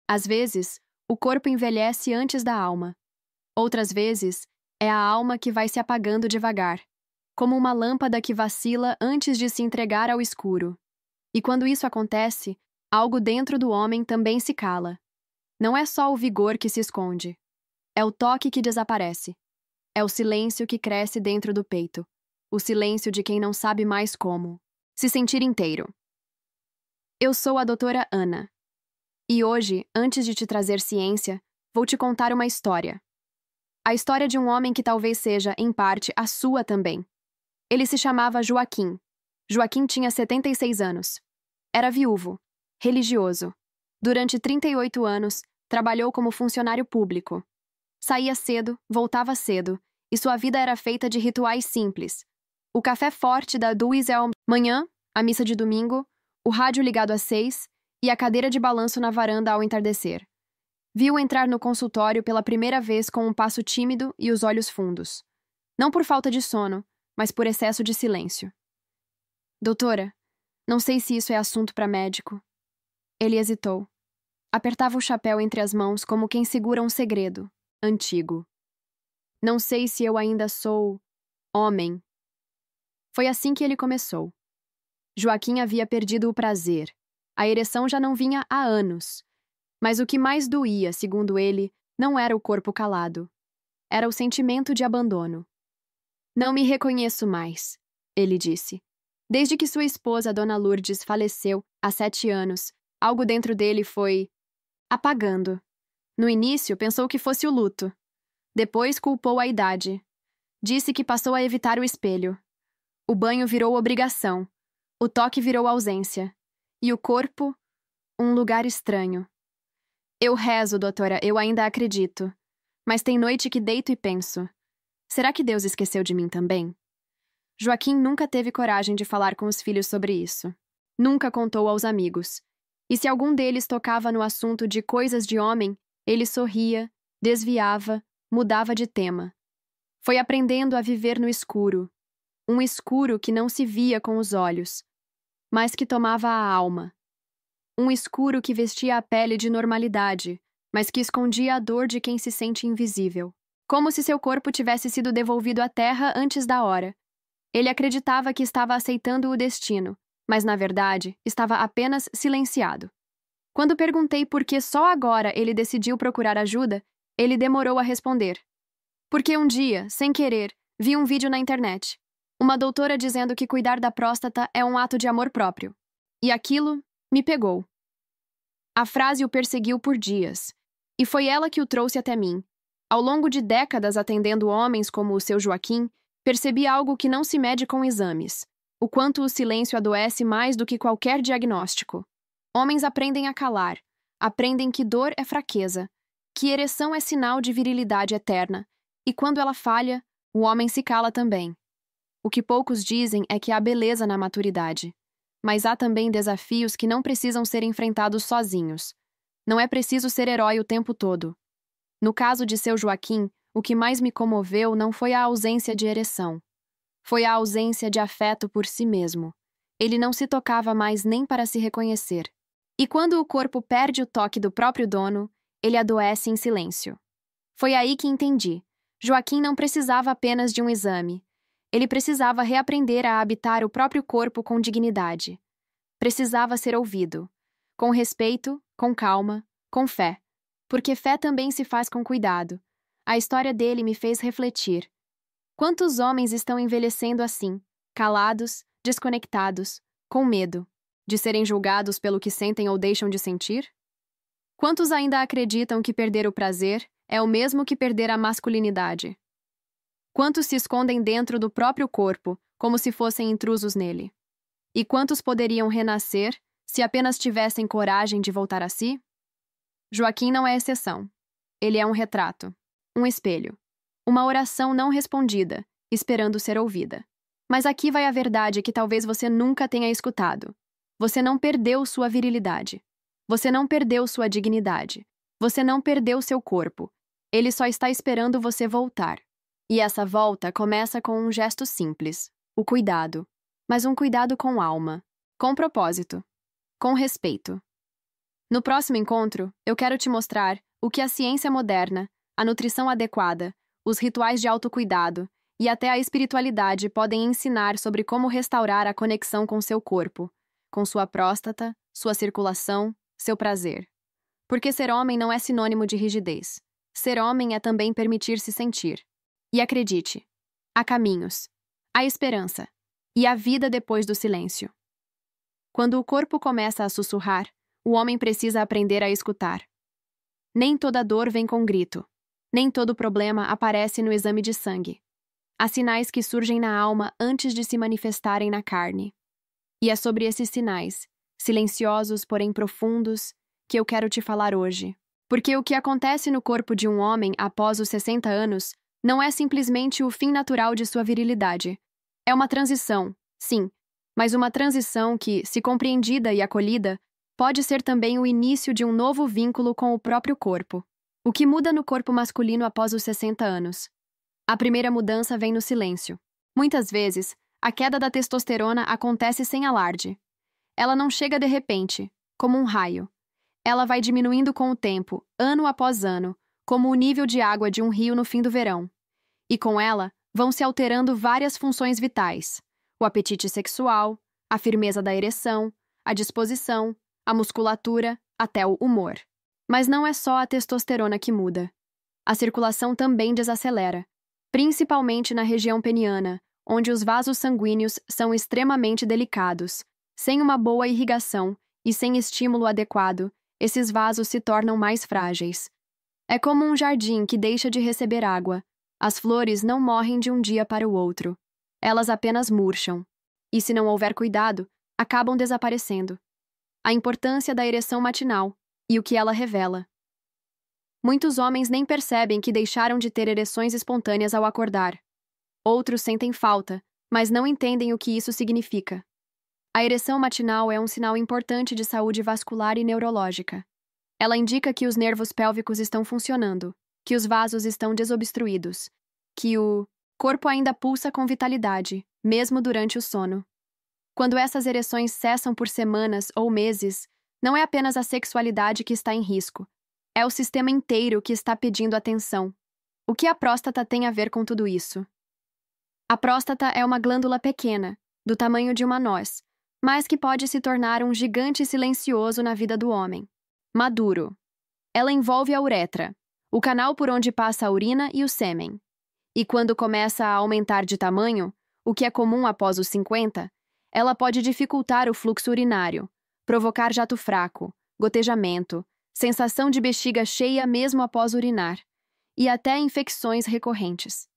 Às vezes, o corpo envelhece antes da alma. Outras vezes, é a alma que vai se apagando devagar, como uma lâmpada que vacila antes de se entregar ao escuro. E quando isso acontece, algo dentro do homem também se cala. Não é só o vigor que se esconde. É o toque que desaparece. É o silêncio que cresce dentro do peito. O silêncio de quem não sabe mais como se sentir inteiro. Eu sou a doutora Ana. E hoje, antes de te trazer ciência, vou te contar uma história. A história de um homem que talvez seja, em parte, a sua também. Ele se chamava Joaquim. Joaquim tinha 76 anos. Era viúvo, religioso. Durante 38 anos, trabalhou como funcionário público. Saía cedo, voltava cedo, e sua vida era feita de rituais simples. O café forte da duas ao manhã, a missa de domingo, o rádio ligado às 6 e a cadeira de balanço na varanda ao entardecer. Viu entrar no consultório pela primeira vez com um passo tímido e os olhos fundos. Não por falta de sono, mas por excesso de silêncio. Doutora, não sei se isso é assunto para médico. Ele hesitou. Apertava o chapéu entre as mãos como quem segura um segredo, antigo. Não sei se eu ainda sou homem. Foi assim que ele começou. Joaquim havia perdido o prazer. A ereção já não vinha há anos. Mas o que mais doía, segundo ele, não era o corpo calado. Era o sentimento de abandono. Não me reconheço mais, ele disse. Desde que sua esposa, Dona Lourdes, faleceu há 7 anos, algo dentro dele foi apagando. No início, pensou que fosse o luto. Depois culpou a idade. Disse que passou a evitar o espelho. O banho virou obrigação. O toque virou ausência. E o corpo, um lugar estranho. Eu rezo, doutora, eu ainda acredito. Mas tem noite que deito e penso. Será que Deus esqueceu de mim também? Joaquim nunca teve coragem de falar com os filhos sobre isso. Nunca contou aos amigos. E se algum deles tocava no assunto de coisas de homem, ele sorria, desviava, mudava de tema. Foi aprendendo a viver no escuro. Um escuro que não se via com os olhos, mas que tomava a alma. Um escuro que vestia a pele de normalidade, mas que escondia a dor de quem se sente invisível. Como se seu corpo tivesse sido devolvido à terra antes da hora. Ele acreditava que estava aceitando o destino, mas, na verdade, estava apenas silenciado. Quando perguntei por que só agora ele decidiu procurar ajuda, ele demorou a responder. Porque um dia, sem querer, vi um vídeo na internet. Uma doutora dizendo que cuidar da próstata é um ato de amor próprio. E aquilo me pegou. A frase o perseguiu por dias, e foi ela que o trouxe até mim. Ao longo de décadas atendendo homens como o seu Joaquim, percebi algo que não se mede com exames. O quanto o silêncio adoece mais do que qualquer diagnóstico. Homens aprendem a calar, aprendem que dor é fraqueza, que ereção é sinal de virilidade eterna, e quando ela falha, o homem se cala também. O que poucos dizem é que há beleza na maturidade. Mas há também desafios que não precisam ser enfrentados sozinhos. Não é preciso ser herói o tempo todo. No caso de seu Joaquim, o que mais me comoveu não foi a ausência de ereção. Foi a ausência de afeto por si mesmo. Ele não se tocava mais nem para se reconhecer. E quando o corpo perde o toque do próprio dono, ele adoece em silêncio. Foi aí que entendi. Joaquim não precisava apenas de um exame. Ele precisava reaprender a habitar o próprio corpo com dignidade. Precisava ser ouvido. Com respeito, com calma, com fé. Porque fé também se faz com cuidado. A história dele me fez refletir. Quantos homens estão envelhecendo assim, calados, desconectados, com medo de serem julgados pelo que sentem ou deixam de sentir? Quantos ainda acreditam que perder o prazer é o mesmo que perder a masculinidade? Quantos se escondem dentro do próprio corpo, como se fossem intrusos nele? E quantos poderiam renascer se apenas tivessem coragem de voltar a si? Joaquim não é exceção. Ele é um retrato, um espelho, uma oração não respondida, esperando ser ouvida. Mas aqui vai a verdade que talvez você nunca tenha escutado. Você não perdeu sua virilidade. Você não perdeu sua dignidade. Você não perdeu seu corpo. Ele só está esperando você voltar. E essa volta começa com um gesto simples, o cuidado. Mas um cuidado com alma, com propósito, com respeito. No próximo encontro, eu quero te mostrar o que a ciência moderna, a nutrição adequada, os rituais de autocuidado e até a espiritualidade podem ensinar sobre como restaurar a conexão com seu corpo, com sua próstata, sua circulação, seu prazer. Porque ser homem não é sinônimo de rigidez. Ser homem é também permitir-se sentir. E acredite, há caminhos, há esperança e há vida depois do silêncio. Quando o corpo começa a sussurrar, o homem precisa aprender a escutar. Nem toda dor vem com grito. Nem todo problema aparece no exame de sangue. Há sinais que surgem na alma antes de se manifestarem na carne. E é sobre esses sinais, silenciosos, porém profundos, que eu quero te falar hoje. Porque o que acontece no corpo de um homem após os 60 anos não é simplesmente o fim natural de sua virilidade. É uma transição, sim, mas uma transição que, se compreendida e acolhida, pode ser também o início de um novo vínculo com o próprio corpo. O que muda no corpo masculino após os 60 anos? A primeira mudança vem no silêncio. Muitas vezes, a queda da testosterona acontece sem alarde. Ela não chega de repente, como um raio. Ela vai diminuindo com o tempo, ano após ano, como o nível de água de um rio no fim do verão. E com ela, vão se alterando várias funções vitais: o apetite sexual, a firmeza da ereção, a disposição, a musculatura, até o humor. Mas não é só a testosterona que muda. A circulação também desacelera, principalmente na região peniana, onde os vasos sanguíneos são extremamente delicados. Sem uma boa irrigação e sem estímulo adequado, esses vasos se tornam mais frágeis. É como um jardim que deixa de receber água. As flores não morrem de um dia para o outro. Elas apenas murcham. E se não houver cuidado, acabam desaparecendo. A importância da ereção matinal e o que ela revela. Muitos homens nem percebem que deixaram de ter ereções espontâneas ao acordar. Outros sentem falta, mas não entendem o que isso significa. A ereção matinal é um sinal importante de saúde vascular e neurológica. Ela indica que os nervos pélvicos estão funcionando, que os vasos estão desobstruídos, que o corpo ainda pulsa com vitalidade, mesmo durante o sono. Quando essas ereções cessam por semanas ou meses, não é apenas a sexualidade que está em risco, é o sistema inteiro que está pedindo atenção. O que a próstata tem a ver com tudo isso? A próstata é uma glândula pequena, do tamanho de uma noz, mas que pode se tornar um gigante silencioso na vida do homem. Maduro. Ela envolve a uretra, o canal por onde passa a urina e o sêmen. E quando começa a aumentar de tamanho, o que é comum após os 50, ela pode dificultar o fluxo urinário, provocar jato fraco, gotejamento, sensação de bexiga cheia mesmo após urinar, e até infecções recorrentes.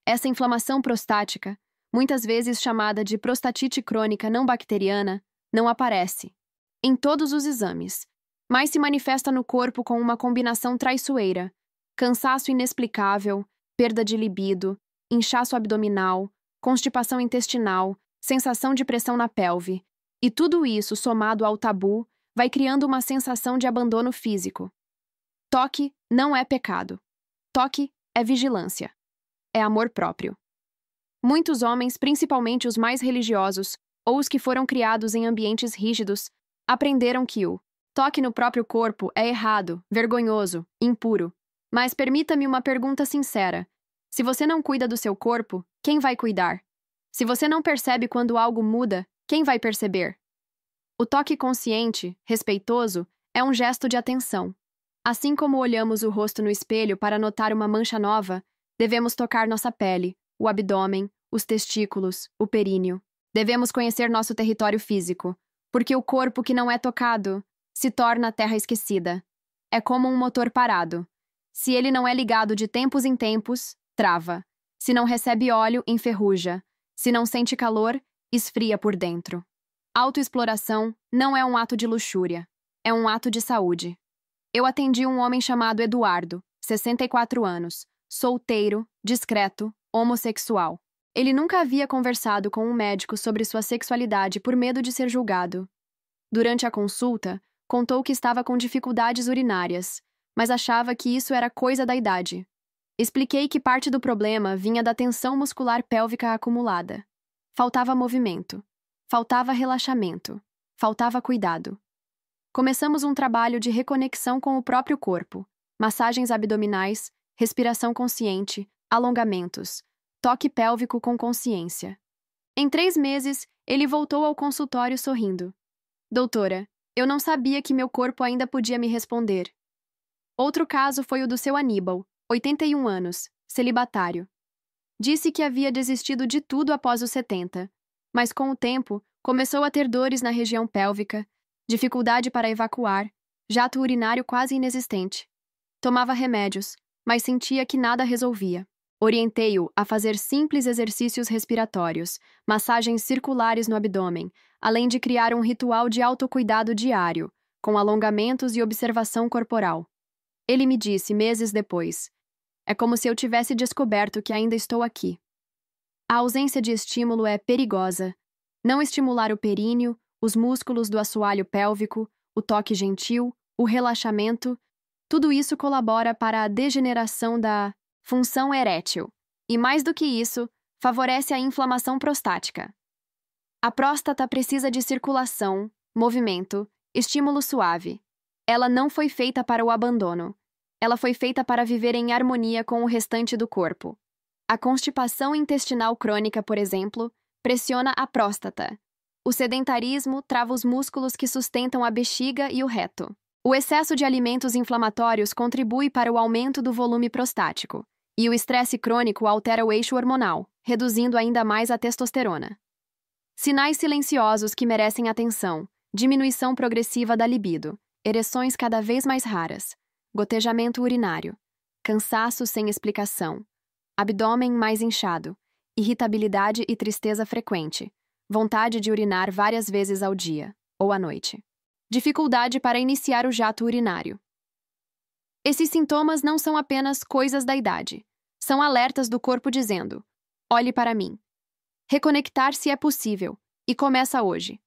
Essa inflamação prostática, muitas vezes chamada de prostatite crônica não bacteriana, não aparece em todos os exames, mas se manifesta no corpo com uma combinação traiçoeira: cansaço inexplicável, perda de libido, inchaço abdominal, constipação intestinal, sensação de pressão na pelve. E tudo isso, somado ao tabu, vai criando uma sensação de abandono físico. Toque não é pecado. Toque é vigilância. É amor próprio. Muitos homens, principalmente os mais religiosos, ou os que foram criados em ambientes rígidos, aprenderam que o toque no próprio corpo é errado, vergonhoso, impuro. Mas permita-me uma pergunta sincera. Se você não cuida do seu corpo, quem vai cuidar? Se você não percebe quando algo muda, quem vai perceber? O toque consciente, respeitoso, é um gesto de atenção. Assim como olhamos o rosto no espelho para notar uma mancha nova, devemos tocar nossa pele, o abdômen, os testículos, o períneo. Devemos conhecer nosso território físico, porque o corpo que não é tocado se torna terra esquecida. É como um motor parado. Se ele não é ligado de tempos em tempos, trava. Se não recebe óleo, enferruja. Se não sente calor, esfria por dentro. Autoexploração não é um ato de luxúria, é um ato de saúde. Eu atendi um homem chamado Eduardo, 64 anos, solteiro, discreto, homossexual. Ele nunca havia conversado com um médico sobre sua sexualidade por medo de ser julgado. Durante a consulta, contou que estava com dificuldades urinárias, mas achava que isso era coisa da idade. Expliquei que parte do problema vinha da tensão muscular pélvica acumulada. Faltava movimento, faltava relaxamento, faltava cuidado. começamos um trabalho de reconexão com o próprio corpo, massagens abdominais, respiração consciente, alongamentos, toque pélvico com consciência. Em 3 meses, ele voltou ao consultório sorrindo. Doutora, eu não sabia que meu corpo ainda podia me responder. Outro caso foi o do seu Aníbal, 81 anos, celibatário. Disse que havia desistido de tudo após os 70, mas com o tempo começou a ter dores na região pélvica, dificuldade para evacuar, jato urinário quase inexistente. Tomava remédios, mas sentia que nada resolvia. Orientei-o a fazer simples exercícios respiratórios, massagens circulares no abdômen, além de criar um ritual de autocuidado diário, com alongamentos e observação corporal. Ele me disse meses depois: é como se eu tivesse descoberto que ainda estou aqui. A ausência de estímulo é perigosa. Não estimular o períneo, os músculos do assoalho pélvico, o toque gentil, o relaxamento, tudo isso colabora para a degeneração da função erétil. E mais do que isso, favorece a inflamação prostática. A próstata precisa de circulação, movimento, estímulo suave. Ela não foi feita para o abandono. Ela foi feita para viver em harmonia com o restante do corpo. A constipação intestinal crônica, por exemplo, pressiona a próstata. O sedentarismo trava os músculos que sustentam a bexiga e o reto. O excesso de alimentos inflamatórios contribui para o aumento do volume prostático, e o estresse crônico altera o eixo hormonal, reduzindo ainda mais a testosterona. Sinais silenciosos que merecem atenção: diminuição progressiva da libido, ereções cada vez mais raras, gotejamento urinário, cansaço sem explicação, abdômen mais inchado, irritabilidade e tristeza frequente, vontade de urinar várias vezes ao dia ou à noite. Dificuldade para iniciar o jato urinário. Esses sintomas não são apenas coisas da idade. São alertas do corpo dizendo: olhe para mim. Reconectar-se é possível, e começa hoje.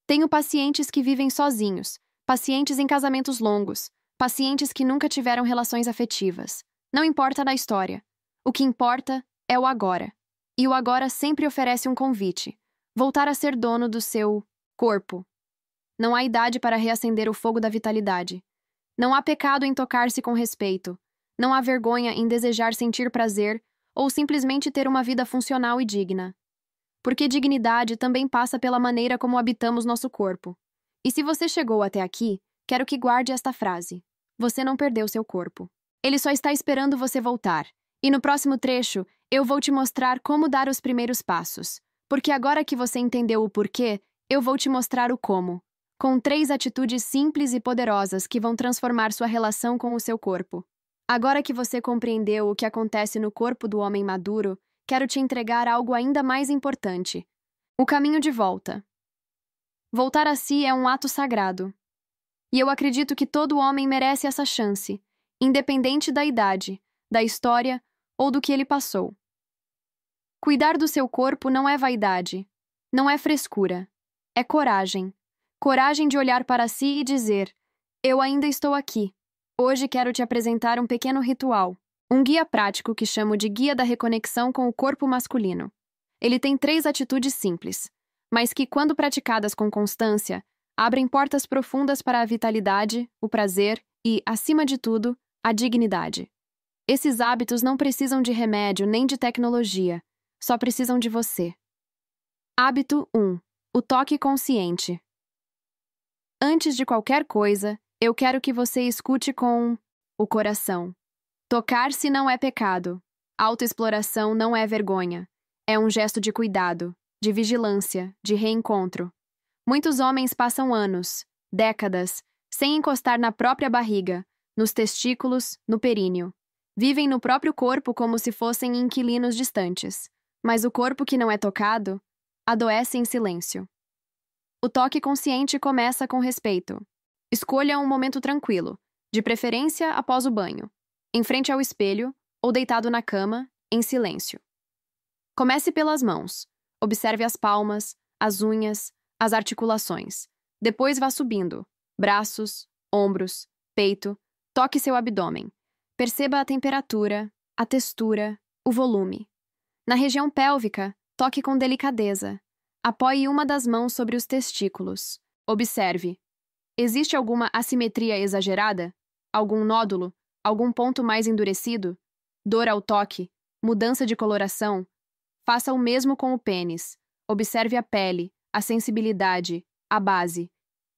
Tenho pacientes que vivem sozinhos, pacientes em casamentos longos, pacientes que nunca tiveram relações afetivas. Não importa da história. O que importa é o agora. E o agora sempre oferece um convite: voltar a ser dono do seu corpo. Não há idade para reacender o fogo da vitalidade. Não há pecado em tocar-se com respeito. Não há vergonha em desejar sentir prazer ou simplesmente ter uma vida funcional e digna. Porque dignidade também passa pela maneira como habitamos nosso corpo. E se você chegou até aqui, quero que guarde esta frase: você não perdeu seu corpo. Ele só está esperando você voltar. E no próximo trecho, eu vou te mostrar como dar os primeiros passos. Porque agora que você entendeu o porquê, eu vou te mostrar o como. Com 3 atitudes simples e poderosas que vão transformar sua relação com o seu corpo. Agora que você compreendeu o que acontece no corpo do homem maduro, quero te entregar algo ainda mais importante: o caminho de volta. Voltar a si é um ato sagrado. E eu acredito que todo homem merece essa chance, independente da idade, da história ou do que ele passou. Cuidar do seu corpo não é vaidade, não é frescura, é coragem. Coragem de olhar para si e dizer: eu ainda estou aqui. Hoje quero te apresentar um pequeno ritual, um guia prático que chamo de Guia da Reconexão com o Corpo Masculino. Ele tem 3 atitudes simples, mas que, quando praticadas com constância, abrem portas profundas para a vitalidade, o prazer e, acima de tudo, a dignidade. Esses hábitos não precisam de remédio nem de tecnologia, só precisam de você. Hábito 1. O toque consciente. Antes de qualquer coisa, eu quero que você escute com o coração. Tocar-se não é pecado. Autoexploração não é vergonha. É um gesto de cuidado, de vigilância, de reencontro. Muitos homens passam anos, décadas, sem encostar na própria barriga, nos testículos, no períneo. Vivem no próprio corpo como se fossem inquilinos distantes. Mas o corpo que não é tocado adoece em silêncio. O toque consciente começa com respeito. Escolha um momento tranquilo, de preferência após o banho, em frente ao espelho ou deitado na cama, em silêncio. Comece pelas mãos. Observe as palmas, as unhas, as articulações. Depois vá subindo. Braços, ombros, peito. Toque seu abdômen. Perceba a temperatura, a textura, o volume. Na região pélvica, toque com delicadeza. Apoie uma das mãos sobre os testículos. Observe. Existe alguma assimetria exagerada? Algum nódulo? Algum ponto mais endurecido? Dor ao toque? Mudança de coloração? Faça o mesmo com o pênis. Observe a pele, a sensibilidade, a base.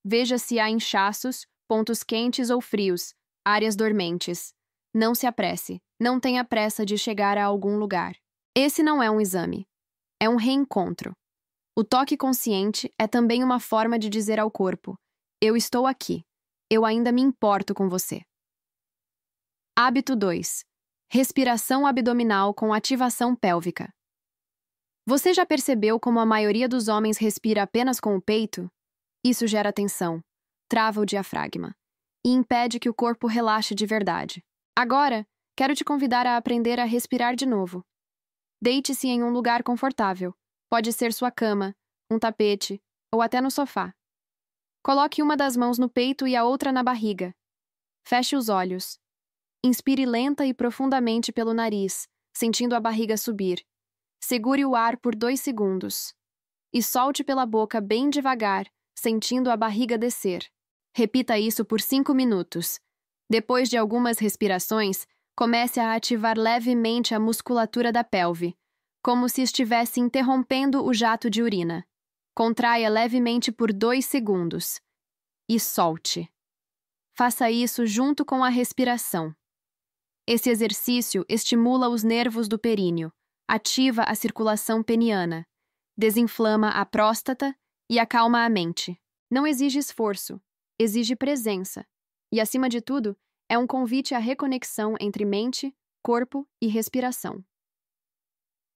Veja se há inchaços, pontos quentes ou frios, áreas dormentes. Não se apresse. Não tenha pressa de chegar a algum lugar. Esse não é um exame. É um reencontro. O toque consciente é também uma forma de dizer ao corpo: eu estou aqui. Eu ainda me importo com você. Hábito 2. Respiração abdominal com ativação pélvica. Você já percebeu como a maioria dos homens respira apenas com o peito? Isso gera tensão, trava o diafragma e impede que o corpo relaxe de verdade. Agora, quero te convidar a aprender a respirar de novo. Deite-se em um lugar confortável. Pode ser sua cama, um tapete ou até no sofá. Coloque uma das mãos no peito e a outra na barriga. Feche os olhos. Inspire lenta e profundamente pelo nariz, sentindo a barriga subir. Segure o ar por 2 segundos. E solte pela boca bem devagar, sentindo a barriga descer. Repita isso por 5 minutos. Depois de algumas respirações, comece a ativar levemente a musculatura da pelve, como se estivesse interrompendo o jato de urina. Contraia levemente por 2 segundos. E solte. Faça isso junto com a respiração. Esse exercício estimula os nervos do períneo, ativa a circulação peniana, desinflama a próstata e acalma a mente. Não exige esforço, exige presença. E, acima de tudo, é um convite à reconexão entre mente, corpo e respiração.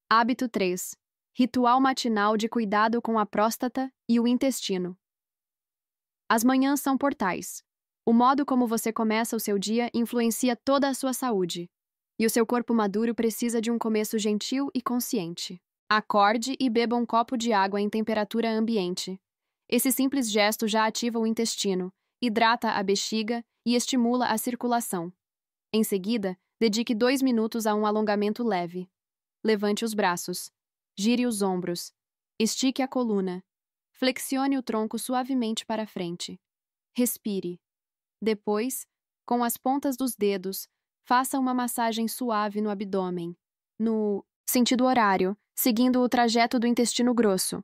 Hábito 3. Ritual matinal de cuidado com a próstata e o intestino. As manhãs são portais. O modo como você começa o seu dia influencia toda a sua saúde. E o seu corpo maduro precisa de um começo gentil e consciente. Acorde e beba um copo de água em temperatura ambiente. Esse simples gesto já ativa o intestino, hidrata a bexiga e estimula a circulação. Em seguida, dedique 2 minutos a um alongamento leve. Levante os braços. Gire os ombros. Estique a coluna. Flexione o tronco suavemente para frente. Respire. Depois, com as pontas dos dedos, faça uma massagem suave no abdômen, no sentido horário, seguindo o trajeto do intestino grosso.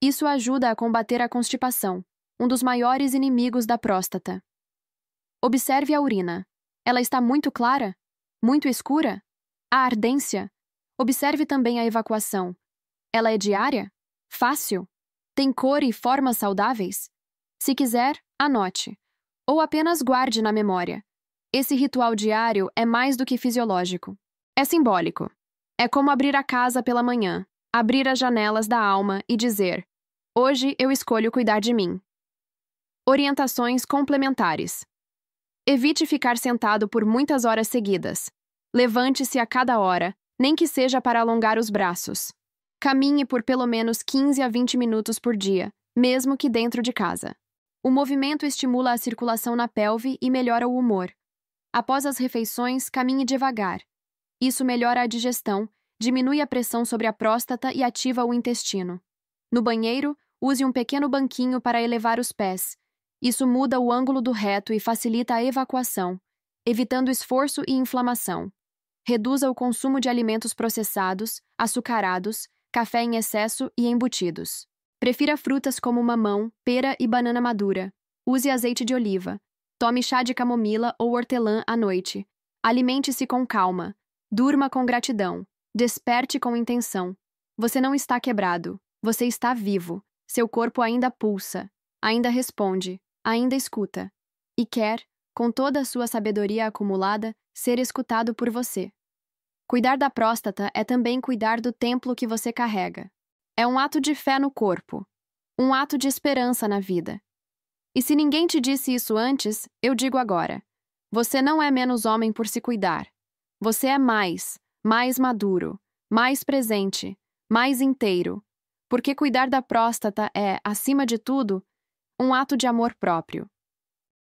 Isso ajuda a combater a constipação, um dos maiores inimigos da próstata. Observe a urina. Ela está muito clara? Muito escura? A ardência? Observe também a evacuação. Ela é diária? Fácil? Tem cor e formas saudáveis? Se quiser, anote. Ou apenas guarde na memória. Esse ritual diário é mais do que fisiológico. É simbólico. É como abrir a casa pela manhã, abrir as janelas da alma e dizer: hoje eu escolho cuidar de mim. Orientações complementares. Evite ficar sentado por muitas horas seguidas. Levante-se a cada hora, nem que seja para alongar os braços. Caminhe por pelo menos 15 a 20 minutos por dia, mesmo que dentro de casa. O movimento estimula a circulação na pelve e melhora o humor. Após as refeições, caminhe devagar. Isso melhora a digestão, diminui a pressão sobre a próstata e ativa o intestino. No banheiro, use um pequeno banquinho para elevar os pés. Isso muda o ângulo do reto e facilita a evacuação, evitando esforço e inflamação. Reduza o consumo de alimentos processados, açucarados, café em excesso e embutidos. Prefira frutas como mamão, pera e banana madura. Use azeite de oliva. Tome chá de camomila ou hortelã à noite. Alimente-se com calma. Durma com gratidão. Desperte com intenção. Você não está quebrado. Você está vivo. Seu corpo ainda pulsa, ainda responde, ainda escuta. E quer, com toda a sua sabedoria acumulada, ser escutado por você. Cuidar da próstata é também cuidar do templo que você carrega. É um ato de fé no corpo. Um ato de esperança na vida. E se ninguém te disse isso antes, eu digo agora. Você não é menos homem por se cuidar. Você é mais maduro, mais presente, mais inteiro. Porque cuidar da próstata é, acima de tudo, um ato de amor próprio.